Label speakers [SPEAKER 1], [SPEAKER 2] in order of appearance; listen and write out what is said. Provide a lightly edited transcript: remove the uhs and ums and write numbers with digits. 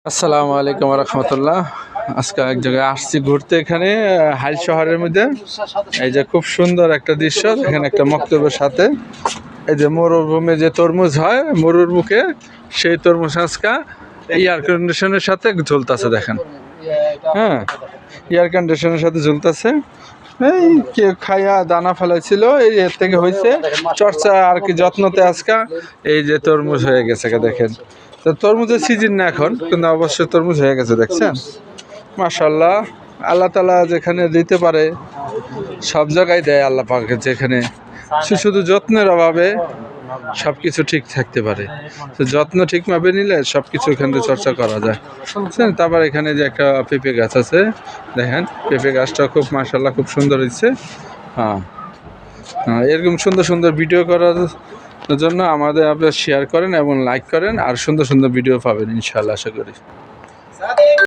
[SPEAKER 1] আসসালামু আলাইকুম রহমতুল্লাহ। আজকে এক জায়গায় আসছি ঘুরতে, এখানে হাইল শহরের মধ্যে। এই যে খুব সুন্দর একটা দৃশ্য, এখানে একটা মক্তবের সাথে এই যে মরুভূমি যে তরমুজ হয় মরুর মুখে, সেই তরমুজ আজকা এয়ার কন্ডিশনের সাথে ঝুলতেছে দেখেন। হ্যাঁ, এয়ার কন্ডিশনের সাথে ঝুলতেছে। এই কে খাইয়া দানা ফেলাইছিল, এই এর থেকে হয়েছে চর্চা আর কি, যত্নতে আজকা এই যে তরমুজ হয়ে গেছে দেখেন। তো তরমুজের সিজন না এখন, কিন্তু অবশ্যই তরমুজ হয়ে গেছে দেখছেন। মাশাআল্লাহ, আল্লাহ তাআলা যেখানে দিতে পারে সব জায়গায় দেয় আল্লাহ পাক, যেখানে শুধু যত্নের অভাবে সব কিছু ঠিক থাকতে পারে। তো যত্ন ঠিকভাবে নিলে সব কিছু এখান থেকে চর্চা করা যায়, বুঝছেন। তারপর এখানে যে একটা পেঁপে গাছ আছে দেখেন, পেঁপে গাছটা খুব মাশাআল্লাহ খুব সুন্দর হয়েছে। হ্যাঁ, এরকম সুন্দর সুন্দর ভিডিও করার জন্য আমাদের আপনারা শেয়ার করেন এবং লাইক করেন, আর সুন্দর সুন্দর ভিডিও পাবেন ইনশাআল্লাহ, আশা করি।